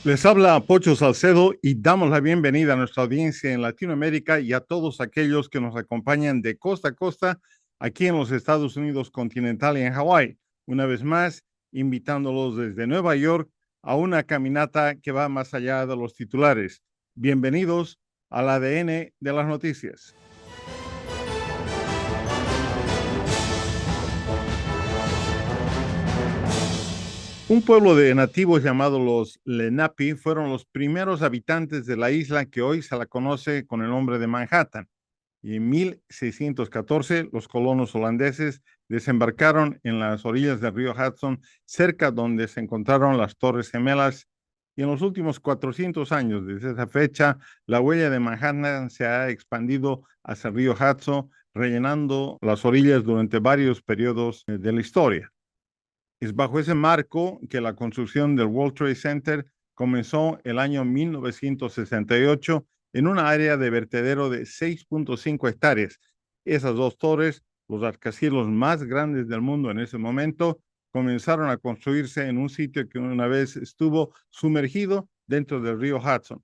Les habla Pocho Salcedo y damos la bienvenida a nuestra audiencia en Latinoamérica y a todos aquellos que nos acompañan de costa a costa aquí en los Estados Unidos continental y en Hawái. Una vez más, invitándolos desde Nueva York a una caminata que va más allá de los titulares. Bienvenidos al ADN de las noticias. Un pueblo de nativos llamados los Lenape fueron los primeros habitantes de la isla que hoy se la conoce con el nombre de Manhattan. Y en 1614 los colonos holandeses desembarcaron en las orillas del río Hudson, cerca donde se encontraron las Torres Gemelas. Y en los últimos 400 años desde esa fecha, la huella de Manhattan se ha expandido hacia el río Hudson, rellenando las orillas durante varios periodos de la historia. Es bajo ese marco que la construcción del World Trade Center comenzó el año 1968 en una área de vertedero de 6.5 hectáreas. Esas dos torres, los rascacielos más grandes del mundo en ese momento, comenzaron a construirse en un sitio que una vez estuvo sumergido dentro del río Hudson.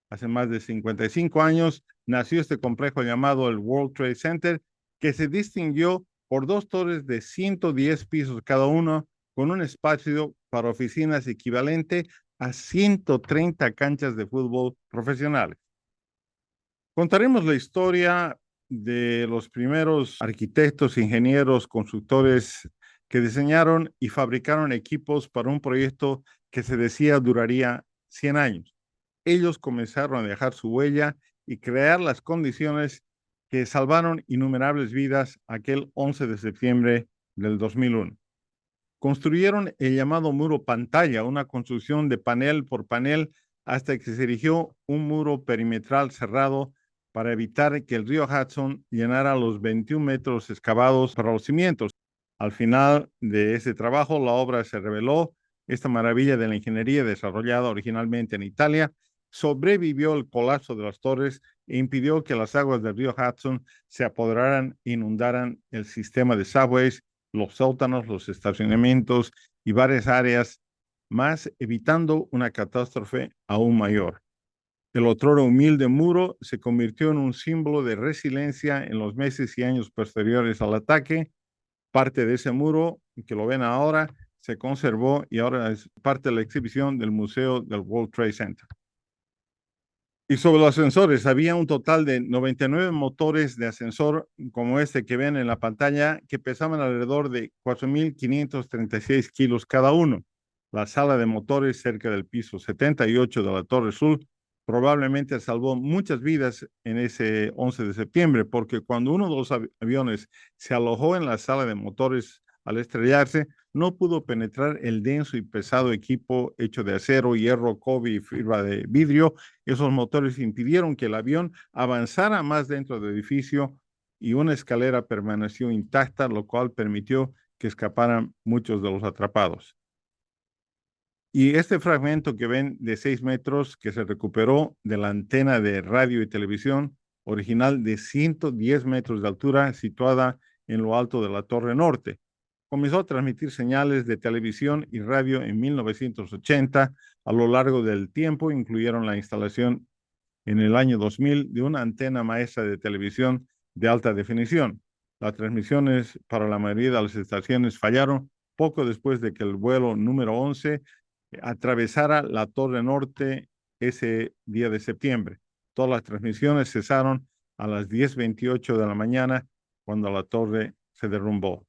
Hace más de 55 años nació este complejo llamado el World Trade Center, que se distinguió por dos torres de 110 pisos cada uno, con un espacio para oficinas equivalente a 130 canchas de fútbol profesionales. Contaremos la historia de los primeros arquitectos, ingenieros, constructores que diseñaron y fabricaron equipos para un proyecto que se decía duraría 100 años. Ellos comenzaron a dejar su huella y crear las condiciones que salvaron innumerables vidas aquel 11 de septiembre del 2001. Construyeron el llamado muro pantalla, una construcción de panel por panel, hasta que se erigió un muro perimetral cerrado para evitar que el río Hudson llenara los 21 metros excavados para los cimientos. Al final de ese trabajo, la obra se reveló. Esta maravilla de la ingeniería desarrollada originalmente en Italia sobrevivió el colapso de las torres e impidió que las aguas del río Hudson se apoderaran e inundaran el sistema de subways, los sótanos, los estacionamientos y varias áreas más, evitando una catástrofe aún mayor. El otrora humilde muro se convirtió en un símbolo de resiliencia en los meses y años posteriores al ataque. Parte de ese muro, que lo ven ahora, se conservó y ahora es parte de la exhibición del Museo del World Trade Center. Y sobre los ascensores, había un total de 99 motores de ascensor como este que ven en la pantalla, que pesaban alrededor de 4.536 kilos cada uno. La sala de motores cerca del piso 78 de la Torre Sur probablemente salvó muchas vidas en ese 11 de septiembre, porque cuando uno de los aviones se alojó en la sala de motores al estrellarse, no pudo penetrar el denso y pesado equipo hecho de acero, hierro, cobre y fibra de vidrio. Esos motores impidieron que el avión avanzara más dentro del edificio y una escalera permaneció intacta, lo cual permitió que escaparan muchos de los atrapados. Y este fragmento que ven de 6 metros que se recuperó de la antena de radio y televisión original de 110 metros de altura situada en lo alto de la Torre Norte. Comenzó a transmitir señales de televisión y radio en 1980. A lo largo del tiempo incluyeron la instalación en el año 2000 de una antena maestra de televisión de alta definición. Las transmisiones para la mayoría de las estaciones fallaron poco después de que el vuelo número 11 atravesara la Torre Norte ese día de septiembre. Todas las transmisiones cesaron a las 10:28 de la mañana cuando la torre se derrumbó.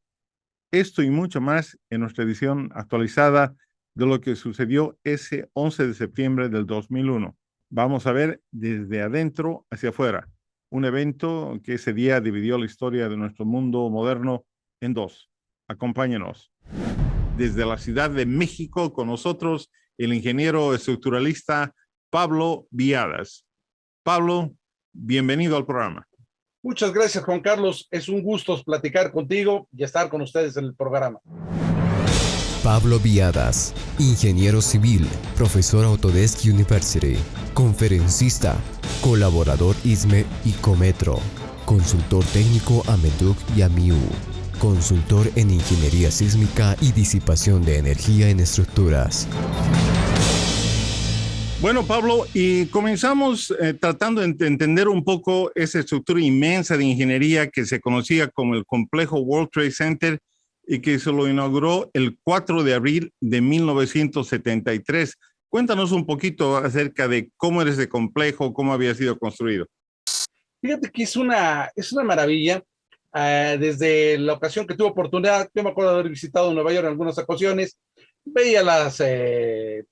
Esto y mucho más en nuestra edición actualizada de lo que sucedió ese 11 de septiembre del 2001. Vamos a ver desde adentro hacia afuera, un evento que ese día dividió la historia de nuestro mundo moderno en dos. Acompáñenos. Desde la Ciudad de México, con nosotros el ingeniero estructuralista Pablo Viadas. Pablo, bienvenido al programa. Muchas gracias, Juan Carlos. Es un gusto platicar contigo y estar con ustedes en el programa. Pablo Viadas, ingeniero civil, profesor Autodesk University, conferencista, colaborador ISME y Cometro, consultor técnico a MEDUC y a MIU, consultor en ingeniería sísmica y disipación de energía en estructuras. Bueno, Pablo, y comenzamos tratando de entender un poco esa estructura inmensa de ingeniería que se conocía como el complejo World Trade Center y que se lo inauguró el 4 de abril de 1973. Cuéntanos un poquito acerca de cómo era ese complejo, cómo había sido construido. Fíjate que es una maravilla. Desde la ocasión que tuve oportunidad, yo me acuerdo de haber visitado Nueva York en algunas ocasiones, veía las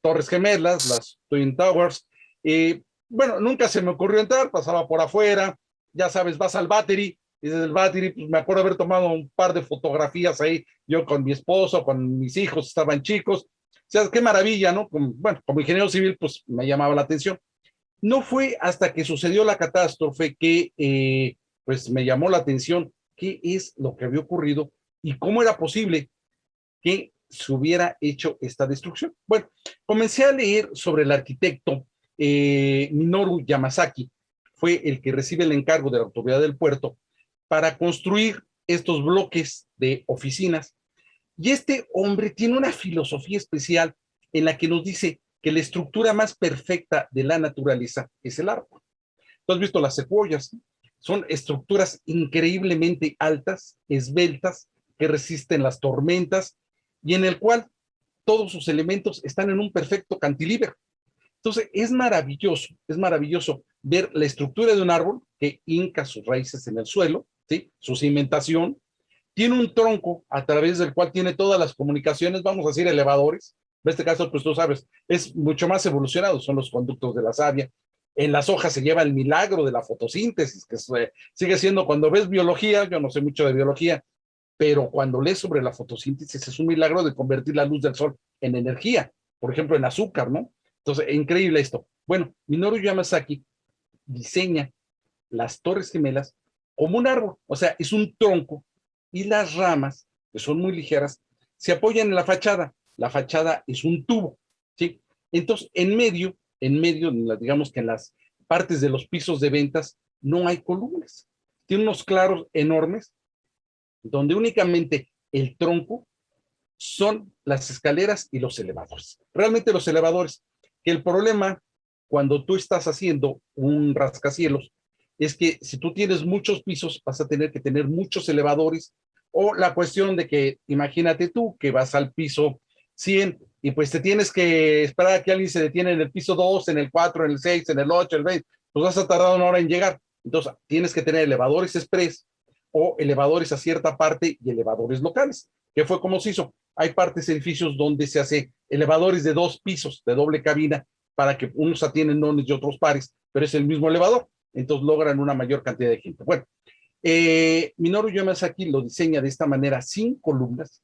Torres Gemelas, las Twin Towers, y bueno, nunca se me ocurrió entrar, pasaba por afuera, ya sabes, vas al Battery, y desde el Battery, pues me acuerdo haber tomado un par de fotografías ahí, yo con mi esposo, con mis hijos, estaban chicos, o sea, qué maravilla, ¿no? Bueno, como ingeniero civil, pues me llamaba la atención. No fue hasta que sucedió la catástrofe que pues me llamó la atención qué es lo que había ocurrido y cómo era posible que se hubiera hecho esta destrucción. Bueno, comencé a leer sobre el arquitecto Minoru Yamasaki, fue el que recibe el encargo de la autoridad del puerto para construir estos bloques de oficinas. Y este hombre tiene una filosofía especial en la que nos dice que la estructura más perfecta de la naturaleza es el árbol. ¿Tú has visto las secuoyas? Son estructuras increíblemente altas, esbeltas, que resisten las tormentas y en el cual todos sus elementos están en un perfecto cantilever. Entonces, es maravilloso ver la estructura de un árbol que hinca sus raíces en el suelo, ¿sí? Su cimentación, tiene un tronco a través del cual tiene todas las comunicaciones, vamos a decir elevadores. En este caso, pues tú sabes, es mucho más evolucionado, son los conductos de la savia. En las hojas se lleva el milagro de la fotosíntesis, que sigue siendo, cuando ves biología, yo no sé mucho de biología, pero cuando lees sobre la fotosíntesis es un milagro de convertir la luz del sol en energía, por ejemplo, en azúcar, ¿no? Entonces, increíble esto. Bueno, Minoru Yamasaki diseña las Torres Gemelas como un árbol, o sea, es un tronco y las ramas, que son muy ligeras, se apoyan en la fachada. La fachada es un tubo, ¿sí? Entonces, digamos que en las partes de los pisos de ventas, no hay columnas. Tiene unos claros enormes, donde únicamente el tronco son las escaleras y los elevadores. Realmente los elevadores, que el problema cuando tú estás haciendo un rascacielos es que si tú tienes muchos pisos vas a tener que tener muchos elevadores, o la cuestión de que imagínate tú que vas al piso 100 y pues te tienes que esperar a que alguien se detiene en el piso 2, en el 4, en el 6, en el 8, en el 20, pues vas a tardar una hora en llegar. Entonces tienes que tener elevadores express o elevadores a cierta parte y elevadores locales, que fue como se hizo. Hay partes, edificios donde se hace elevadores de 2 pisos, de doble cabina, para que unos atienden nones y otros pares, pero es el mismo elevador, entonces logran una mayor cantidad de gente. Bueno, Minoru Yamasaki lo diseña de esta manera, sin columnas,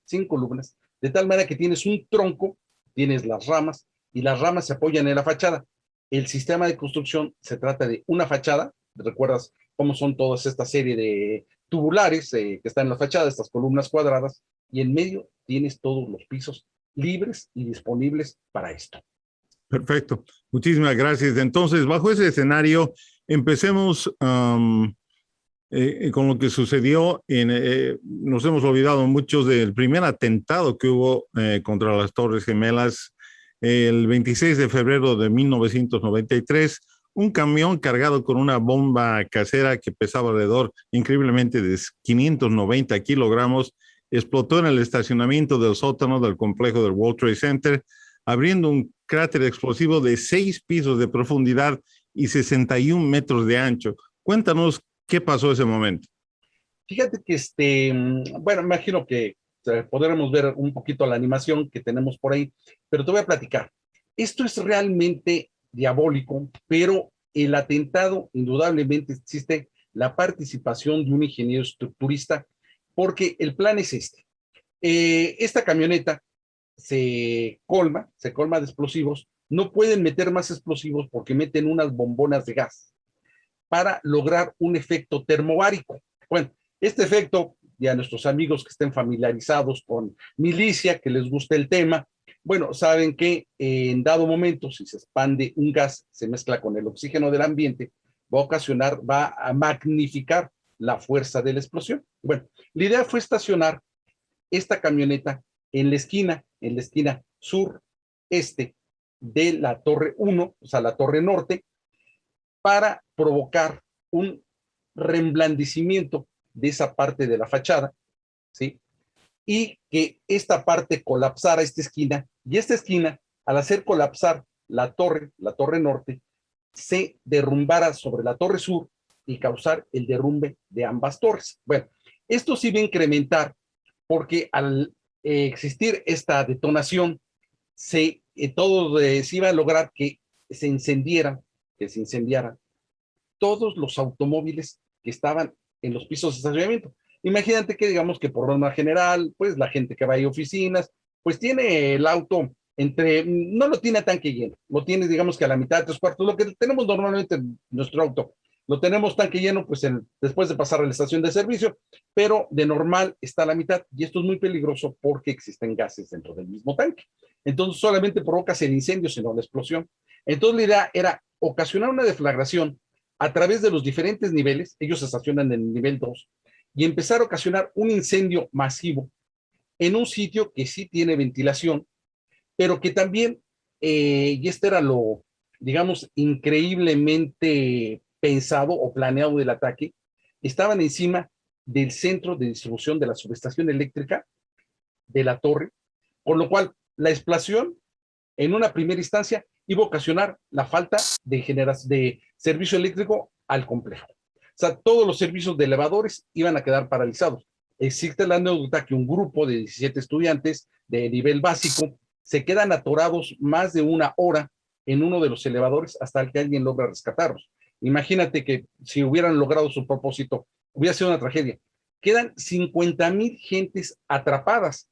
de tal manera que tienes un tronco, tienes las ramas, y las ramas se apoyan en la fachada. El sistema de construcción se trata de una fachada, ¿recuerdas cómo son todas esta serie de tubulares que están en la fachada, estas columnas cuadradas, y en medio tienes todos los pisos libres y disponibles para esto? Perfecto, muchísimas gracias. Entonces, bajo ese escenario, empecemos con lo que sucedió. Nos hemos olvidado muchos del primer atentado que hubo contra las Torres Gemelas el 26 de febrero de 1993. Un camión cargado con una bomba casera que pesaba alrededor, increíblemente, de 590 kilogramos, explotó en el estacionamiento del sótano del complejo del World Trade Center, abriendo un cráter explosivo de 6 pisos de profundidad y 61 metros de ancho. Cuéntanos qué pasó ese momento. Fíjate que bueno, imagino que podremos ver un poquito la animación que tenemos por ahí, pero te voy a platicar. Esto es realmente diabólico, pero el atentado, indudablemente existe la participación de un ingeniero estructurista, porque el plan es este. Esta camioneta se colma de explosivos, no pueden meter más explosivos porque meten unas bombonas de gas para lograr un efecto termobárico. Bueno, este efecto, ya nuestros amigos que estén familiarizados con milicia, que les guste el tema, bueno, saben que en dado momento, si se expande un gas, se mezcla con el oxígeno del ambiente, va a magnificar la fuerza de la explosión. Bueno, la idea fue estacionar esta camioneta en la esquina sur-este de la Torre 1, o sea, la Torre Norte, para provocar un reblandecimiento de esa parte de la fachada, ¿sí? Y que esta parte colapsara, esta esquina, y esta esquina, al hacer colapsar la Torre Norte, se derrumbara sobre la Torre Sur y causar el derrumbe de ambas torres. Bueno, esto sí va a incrementar porque al existir esta detonación, se iba a lograr que se incendiaran todos los automóviles que estaban en los pisos de estacionamiento. Imagínate que digamos que por norma general, pues la gente que va a oficinas, pues tiene el auto no lo tiene a tanque lleno, lo tiene digamos que a la mitad, 3/4, lo que tenemos normalmente en nuestro auto, lo tenemos tanque lleno pues después de pasar a la estación de servicio, pero de normal está a la mitad, y esto es muy peligroso porque existen gases dentro del mismo tanque. Entonces solamente provocas el incendio, sino la explosión. Entonces la idea era ocasionar una deflagración a través de los diferentes niveles, ellos se estacionan en el nivel 2, y empezar a ocasionar un incendio masivo en un sitio que sí tiene ventilación, pero que también, y este era lo, digamos, increíblemente pensado o planeado del ataque, estaban encima del centro de distribución de la subestación eléctrica de la torre, por lo cual la explosión en una primera instancia iba a ocasionar la falta de servicio eléctrico al complejo. O sea, todos los servicios de elevadores iban a quedar paralizados. Existe la anécdota que un grupo de 17 estudiantes de nivel básico se quedan atorados más de una hora en uno de los elevadores hasta que alguien logra rescatarlos. Imagínate que si hubieran logrado su propósito, hubiera sido una tragedia. Quedan 50,000 gentes atrapadas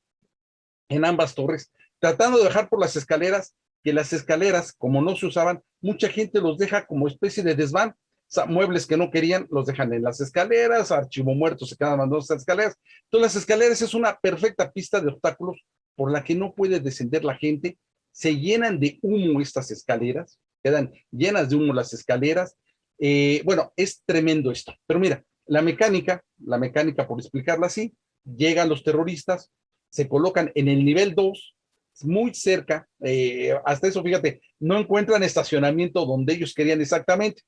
en ambas torres, tratando de bajar por las escaleras, que las escaleras, como no se usaban, mucha gente los deja como especie de desván. O sea, muebles que no querían los dejan en las escaleras, archivo muerto se quedan mandando las escaleras. Entonces las escaleras es una perfecta pista de obstáculos por la que no puede descender la gente. Se llenan de humo estas escaleras, quedan llenas de humo las escaleras. Bueno, es tremendo esto. Pero mira, la mecánica, por explicarla así, llegan los terroristas, se colocan en el nivel 2, muy cerca, hasta eso, fíjate, no encuentran estacionamiento donde ellos querían exactamente,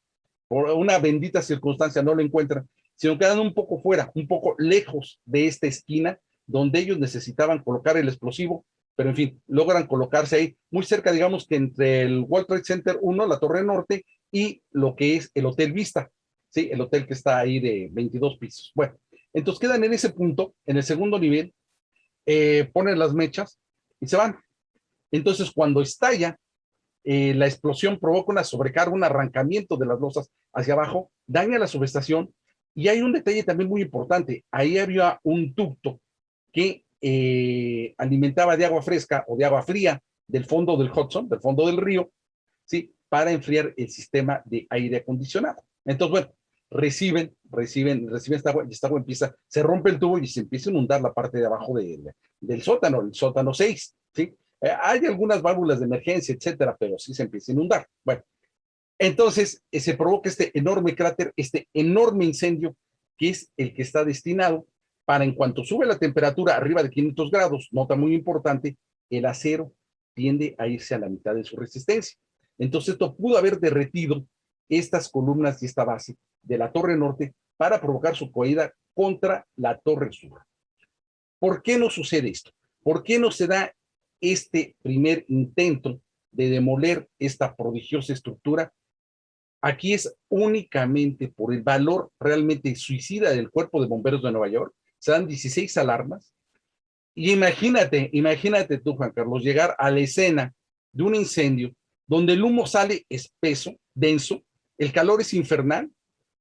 por una bendita circunstancia no lo encuentran, sino quedan un poco fuera, un poco lejos de esta esquina, donde ellos necesitaban colocar el explosivo, pero en fin, logran colocarse ahí, muy cerca, digamos que entre el World Trade Center 1, la Torre Norte, y lo que es el Hotel Vista, ¿sí? El hotel que está ahí de 22 pisos. Bueno, entonces quedan en ese punto, en el segundo nivel, ponen las mechas y se van. Entonces, cuando estalla, la explosión provoca una sobrecarga, un arrancamiento de las losas hacia abajo, daña la subestación, y hay un detalle también muy importante. Ahí había un ducto que alimentaba de agua fresca o de agua fría del fondo del Hudson, del fondo del río, ¿sí? Para enfriar el sistema de aire acondicionado. Entonces, bueno, reciben esta agua, y esta agua empieza, se rompe el tubo y se empieza a inundar la parte de abajo del sótano, el sótano 6, ¿sí? Hay algunas válvulas de emergencia, etcétera, pero sí se empieza a inundar. Bueno, entonces se provoca este enorme cráter, este enorme incendio, que es el que está destinado para, en cuanto sube la temperatura arriba de 500 grados, nota muy importante, el acero tiende a irse a la mitad de su resistencia. Entonces esto pudo haber derretido estas columnas y esta base de la Torre Norte para provocar su caída contra la Torre Sur. ¿Por qué no sucede esto? ¿Por qué no se da este primer intento de demoler esta prodigiosa estructura? Aquí es únicamente por el valor realmente suicida del Cuerpo de Bomberos de Nueva York. Se dan 16 alarmas. Y imagínate tú, Juan Carlos, llegar a la escena de un incendio donde el humo sale espeso, denso, el calor es infernal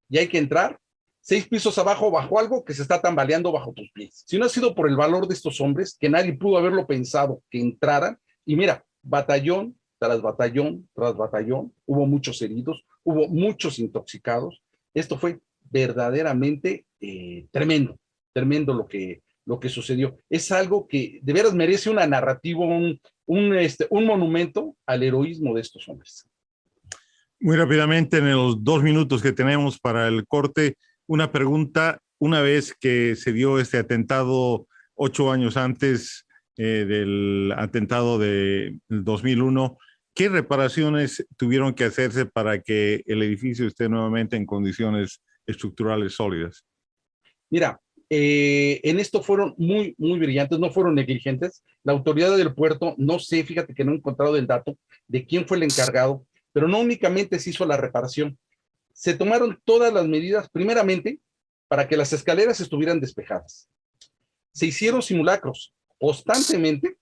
y hay que entrar 6 pisos abajo bajo algo que se está tambaleando bajo tus pies. Si no ha sido por el valor de estos hombres, que nadie pudo haberlo pensado, que entraran, y mira, batallón tras batallón tras batallón, hubo muchos heridos, hubo muchos intoxicados. Esto fue verdaderamente tremendo lo que sucedió. Es algo que de veras merece una narrativa, un monumento al heroísmo de estos hombres. Muy rápidamente, en los 2 minutos que tenemos para el corte, una pregunta. Una vez que se dio este atentado 8 años antes del atentado del 2001, ¿Qué reparaciones tuvieron que hacerse para que el edificio esté nuevamente en condiciones estructurales sólidas? Mira, en esto fueron muy brillantes, no fueron negligentes. La autoridad del puerto, no sé, fíjate que no he encontrado el dato de quién fue el encargado, pero no únicamente se hizo la reparación, se tomaron todas las medidas, primeramente, para que las escaleras estuvieran despejadas. Se hicieron simulacros constantemente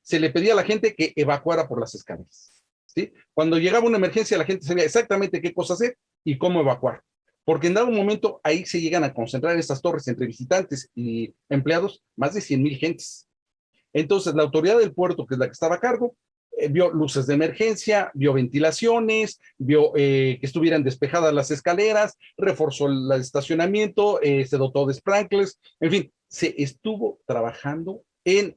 se le pedía a la gente que evacuara por las escaleras, ¿sí? Cuando llegaba una emergencia, la gente sabía exactamente qué cosa hacer y cómo evacuar, porque en dado momento ahí se llegan a concentrar en estas torres entre visitantes y empleados más de 100,000 gentes. Entonces, la autoridad del puerto, que es la que estaba a cargo, vio luces de emergencia, vio ventilaciones, vio que estuvieran despejadas las escaleras, reforzó el estacionamiento, se dotó de sprinklers, en fin, se estuvo trabajando en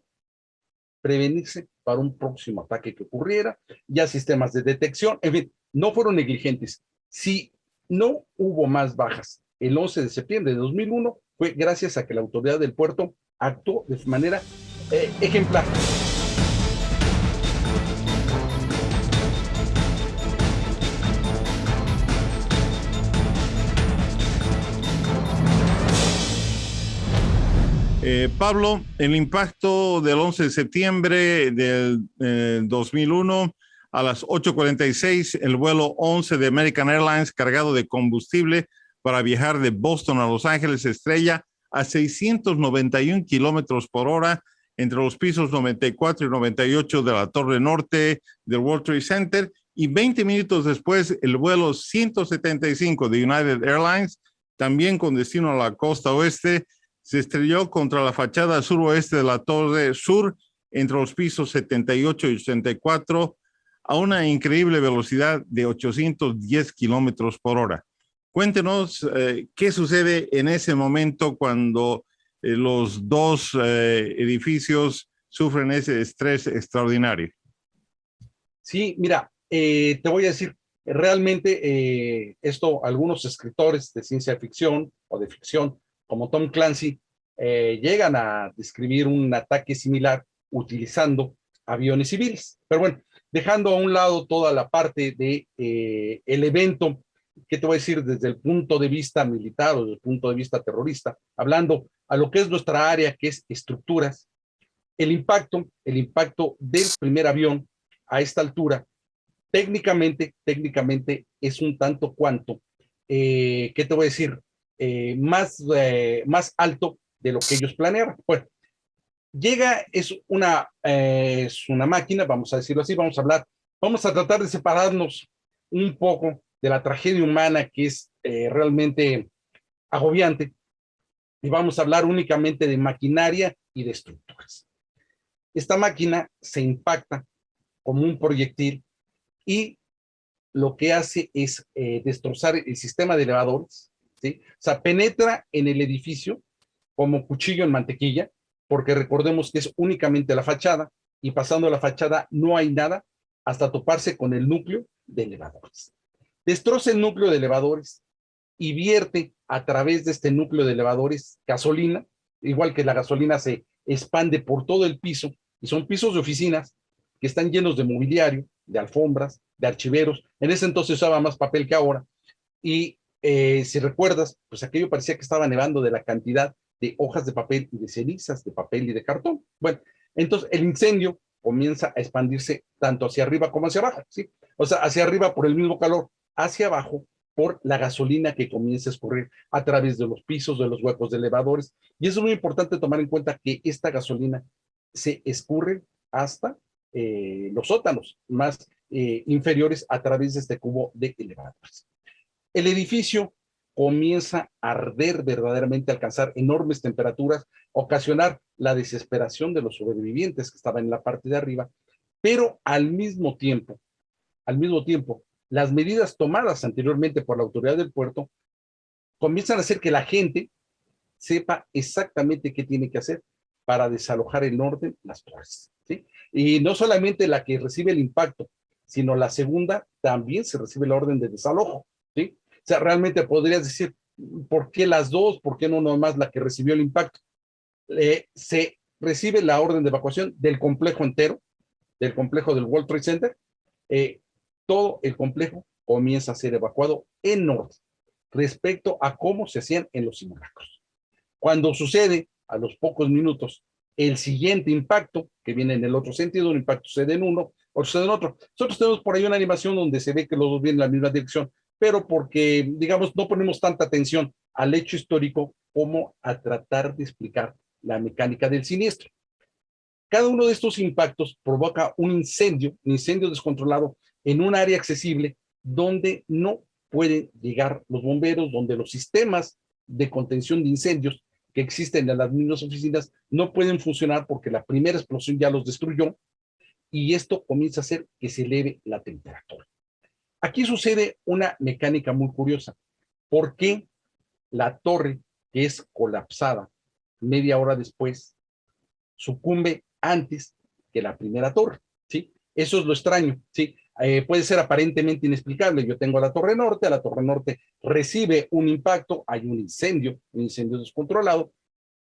prevenirse para un próximo ataque que ocurriera, ya sistemas de detección, en fin, no fueron negligentes. Si no hubo más bajas el 11 de septiembre de 2001, fue gracias a que la autoridad del puerto actuó de manera ejemplar. Pablo, el impacto del 11 de septiembre del 2001 a las 8:46, el vuelo 11 de American Airlines cargado de combustible para viajar de Boston a Los Ángeles estrella a 691 kilómetros por hora entre los pisos 94 y 98 de la Torre Norte del World Trade Center, y 20 minutos después el vuelo 175 de United Airlines, también con destino a la costa oeste, se estrelló contra la fachada suroeste de la Torre Sur entre los pisos 78 y 84 a una increíble velocidad de 810 kilómetros por hora. Cuéntenos qué sucede en ese momento cuando los dos edificios sufren ese estrés extraordinario. Sí, mira, te voy a decir, realmente esto algunos escritores de ciencia ficción o de ficción como Tom Clancy, llegan a describir un ataque similar utilizando aviones civiles. Pero bueno, dejando a un lado toda la parte de el evento, ¿qué te voy a decir? Desde el punto de vista militar o desde el punto de vista terrorista, hablando a lo que es nuestra área, que es estructuras, el impacto del primer avión a esta altura, técnicamente es un tanto cuanto, ¿qué te voy a decir? Más alto de lo que ellos planeaban. Bueno, llega, es una máquina, vamos a decirlo así, vamos a tratar de separarnos un poco de la tragedia humana que es realmente agobiante, y vamos a hablar únicamente de maquinaria y de estructuras. Esta máquina se impacta como un proyectil y lo que hace es destrozar el sistema de elevadores, ¿sí? O sea, penetra en el edificio como cuchillo en mantequilla, porque recordemos que es únicamente la fachada, y pasando la fachada no hay nada hasta toparse con el núcleo de elevadores. Destroza el núcleo de elevadores y vierte a través de este núcleo de elevadores gasolina, igual que la gasolina se expande por todo el piso, y son pisos de oficinas que están llenos de mobiliario, de alfombras, de archiveros. En ese entonces usaba más papel que ahora, y si recuerdas, pues aquello parecía que estaba nevando de la cantidad de hojas de papel y de cenizas de papel y de cartón. Bueno, entonces el incendio comienza a expandirse tanto hacia arriba como hacia abajo, ¿sí? O sea, hacia arriba por el mismo calor, hacia abajo por la gasolina que comienza a escurrir a través de los pisos, de los huecos de elevadores. Y es muy importante tomar en cuenta que esta gasolina se escurre hasta los sótanos más inferiores a través de este cubo de elevadores. El edificio comienza a arder verdaderamente, a alcanzar enormes temperaturas, ocasionar la desesperación de los sobrevivientes que estaban en la parte de arriba, pero al mismo tiempo, las medidas tomadas anteriormente por la autoridad del puerto comienzan a hacer que la gente sepa exactamente qué tiene que hacer para desalojar en orden las torres, ¿sí? Y no solamente la que recibe el impacto, sino la segunda también se recibe la orden de desalojo, ¿sí? O sea, realmente podrías decir, ¿por qué las dos? ¿Por qué no nomás la que recibió el impacto? Se recibe la orden de evacuación del complejo entero, del complejo del World Trade Center, todo el complejo comienza a ser evacuado en orden respecto a cómo se hacían en los simulacros. Cuando sucede, a los pocos minutos, el siguiente impacto, que viene en el otro sentido, un impacto sucede en uno, otro sucede en otro. Nosotros tenemos por ahí una animación donde se ve que los dos vienen en la misma dirección, pero porque, digamos, no ponemos tanta atención al hecho histórico como a tratar de explicar la mecánica del siniestro. Cada uno de estos impactos provoca un incendio descontrolado en un área accesible donde no pueden llegar los bomberos, donde los sistemas de contención de incendios que existen en las mismas oficinas no pueden funcionar porque la primera explosión ya los destruyó y esto comienza a hacer que se eleve la temperatura. Aquí sucede una mecánica muy curiosa. ¿Por qué la torre, que es colapsada media hora después, sucumbe antes que la primera torre? ¿Sí? Eso es lo extraño, ¿sí? Puede ser aparentemente inexplicable. Yo tengo la torre norte recibe un impacto, hay un incendio descontrolado,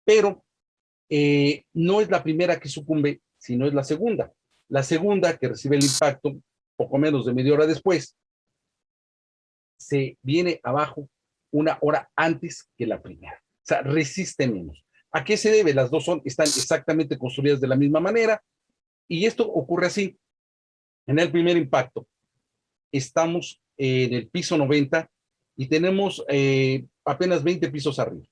pero no es la primera que sucumbe, sino es la segunda. La segunda que recibe el impacto, poco menos de media hora después, se viene abajo una hora antes que la primera. O sea, resiste menos. ¿A qué se debe? Las dos están exactamente construidas de la misma manera y esto ocurre así. En el primer impacto estamos en el piso 90 y tenemos apenas 20 pisos arriba.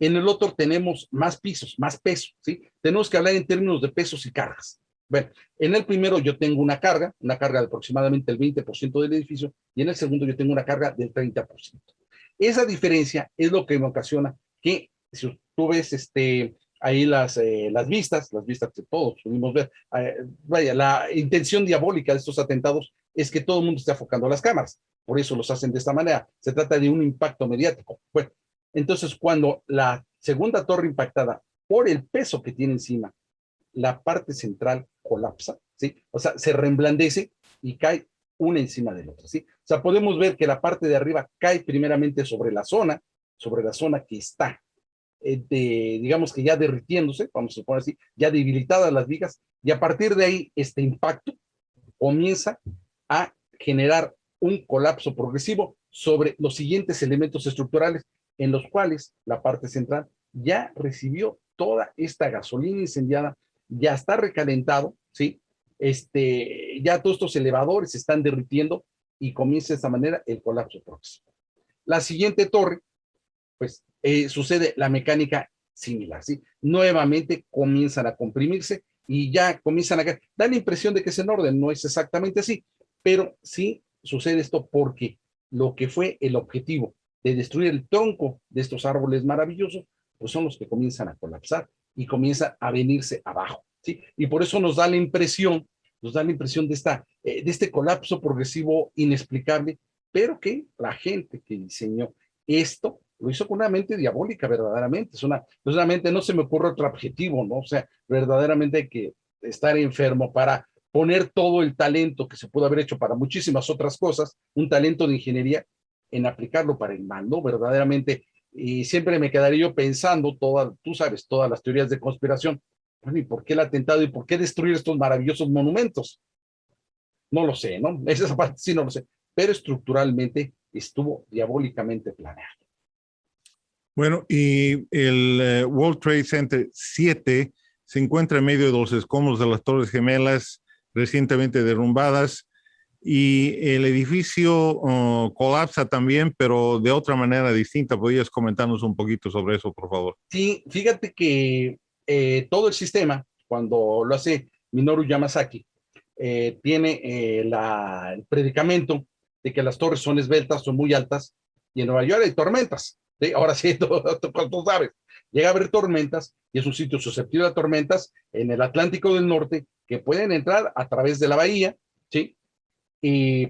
En el otro tenemos más pisos, más peso, ¿sí? Tenemos que hablar en términos de pesos y cargas. Bueno, en el primero yo tengo una carga de aproximadamente el 20% del edificio, y en el segundo yo tengo una carga del 30%. Esa diferencia es lo que me ocasiona que, si tú ves ahí las vistas que todos pudimos ver, vaya, la intención diabólica de estos atentados es que todo el mundo esté enfocando las cámaras, por eso los hacen de esta manera, se trata de un impacto mediático. Bueno, entonces cuando la segunda torre impactada, por el peso que tiene encima, la parte central colapsa, ¿sí? O sea, se reblandece y cae una encima de la otra, ¿sí? O sea, podemos ver que la parte de arriba cae primeramente sobre la zona que está, digamos que ya derritiéndose, vamos a suponer así, ya debilitadas las vigas, y a partir de ahí este impacto comienza a generar un colapso progresivo sobre los siguientes elementos estructurales en los cuales la parte central ya recibió toda esta gasolina incendiada, ya está recalentado, ¿sí? Ya todos estos elevadores se están derritiendo y comienza de esta manera el colapso próximo. La siguiente torre, pues sucede la mecánica similar, ¿sí? Nuevamente comienzan a comprimirse y ya comienzan a caer. Da la impresión de que es en orden, no es exactamente así, pero sí sucede esto porque lo que fue el objetivo de destruir el tronco de estos árboles maravillosos, pues son los que comienzan a colapsar y comienzan a venirse abajo, ¿sí? Y por eso nos da la impresión de este colapso progresivo inexplicable, pero que la gente que diseñó esto lo hizo con una mente diabólica, verdaderamente. Es una mente, no se me ocurre otro adjetivo, ¿no? O sea, verdaderamente hay que estar enfermo para poner todo el talento que se pudo haber hecho para muchísimas otras cosas, un talento de ingeniería, en aplicarlo para el mal, ¿no? Verdaderamente, y siempre me quedaría yo pensando, tú sabes, todas las teorías de conspiración, bueno, ¿y por qué el atentado y por qué destruir estos maravillosos monumentos? No lo sé, ¿no? Esa parte sí no lo sé, pero estructuralmente estuvo diabólicamente planeado. Bueno, y el World Trade Center 7 se encuentra en medio de los escombros de las Torres Gemelas recientemente derrumbadas y el edificio colapsa también, pero de otra manera distinta. ¿Podrías comentarnos un poquito sobre eso, por favor? Sí, fíjate que todo el sistema, cuando lo hace Minoru Yamasaki, tiene el predicamento de que las torres son esbeltas, son muy altas, y en Nueva York hay tormentas. ¿Sí? Ahora sí, tú sabes, llega a haber tormentas y es un sitio susceptible a tormentas en el Atlántico del Norte que pueden entrar a través de la bahía, ¿sí? Y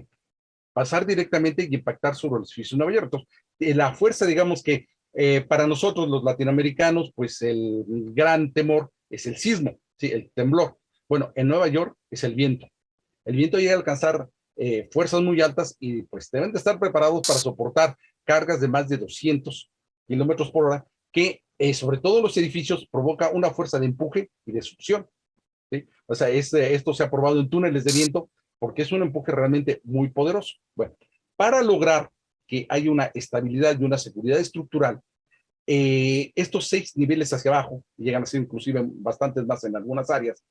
pasar directamente y impactar sobre los edificios de Nueva York. Entonces, la fuerza, digamos que para nosotros los latinoamericanos, pues el gran temor es el sismo, ¿sí? El temblor. Bueno, en Nueva York es el viento. El viento llega a alcanzar fuerzas muy altas y pues deben de estar preparados para soportar cargas de más de 200 kilómetros por hora, que sobre todo en los edificios provoca una fuerza de empuje y de succión. ¿sí? O sea, esto se ha probado en túneles de viento porque es un empuje realmente muy poderoso. Bueno, para lograr que haya una estabilidad y una seguridad estructural, estos 6 niveles hacia abajo, llegan a ser inclusive bastantes más en algunas áreas,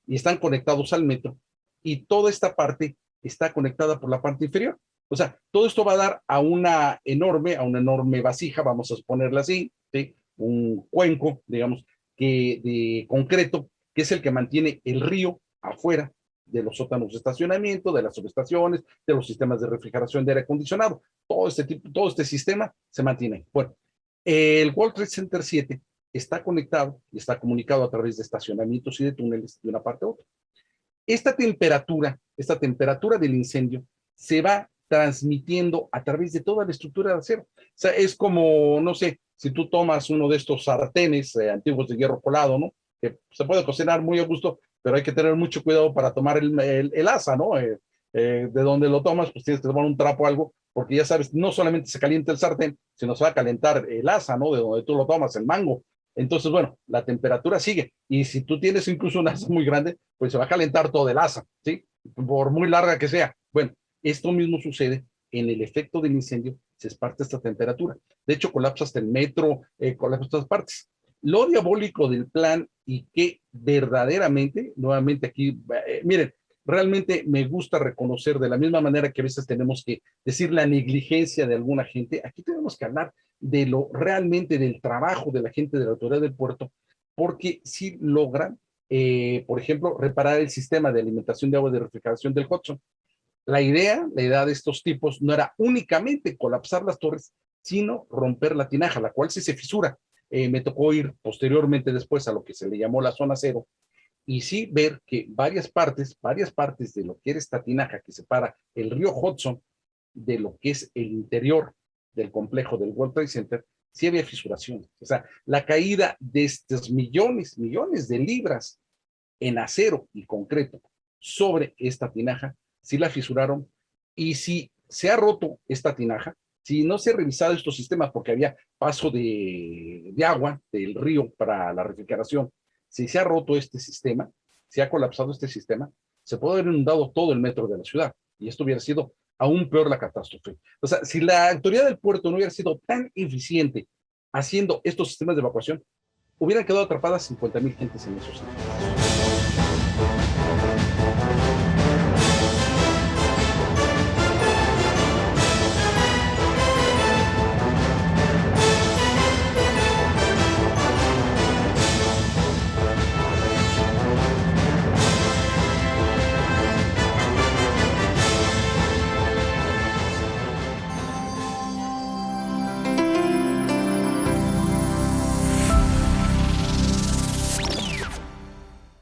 y están conectados al metro, y toda esta parte está conectada por la parte inferior. O sea, todo esto va a dar a una enorme vasija, vamos a ponerla así, ¿sí? Un cuenco, digamos, de concreto, que es el que mantiene el río afuera de los sótanos de estacionamiento, de las subestaciones, de los sistemas de refrigeración de aire acondicionado. Todo este sistema se mantiene. Bueno, el World Trade Center 7 está conectado y está comunicado a través de estacionamientos y de túneles de una parte a otra. Esta temperatura del incendio se va transmitiendo a través de toda la estructura de acero. O sea, es como, no sé, si tú tomas uno de estos sartenes antiguos de hierro colado, ¿no? Que se puede cocinar muy a gusto, pero hay que tener mucho cuidado para tomar el asa, ¿no? De donde lo tomas, pues tienes que tomar un trapo o algo, porque ya sabes, no solamente se calienta el sartén, sino se va a calentar el asa, ¿no? De donde tú lo tomas, el mango. Entonces, bueno, la temperatura sigue. Y si tú tienes incluso una asa muy grande, pues se va a calentar todo el asa, ¿sí? Por muy larga que sea. Bueno, esto mismo sucede en el efecto del incendio, se esparce esta temperatura. De hecho, colapsa hasta el metro, colapsa todas partes. Lo diabólico del plan y que verdaderamente, nuevamente aquí, miren, realmente me gusta reconocer de la misma manera que a veces tenemos que decir la negligencia de alguna gente, aquí tenemos que hablar de lo realmente del trabajo de la gente de la autoridad del puerto, porque si logran, por ejemplo, reparar el sistema de alimentación de agua de refrigeración del Hudson. La idea de estos tipos no era únicamente colapsar las torres, sino romper la tinaja, la cual sí se fisura. Me tocó ir posteriormente después a lo que se le llamó la zona cero, y sí ver que varias partes de lo que era esta tinaja que separa el río Hudson de lo que es el interior del complejo del World Trade Center, sí había fisuración. O sea, la caída de estos millones de libras en acero y concreto sobre esta tinaja, sí la fisuraron, y si se ha roto esta tinaja, si no se ha revisado estos sistemas porque había paso de agua del río para la refrigeración, si se ha roto este sistema, si ha colapsado este sistema, se puede haber inundado todo el metro de la ciudad, y esto hubiera sido aún peor la catástrofe. O sea, si la autoridad del puerto no hubiera sido tan eficiente haciendo estos sistemas de evacuación, hubieran quedado atrapadas 50,000 gentes en esos sitios.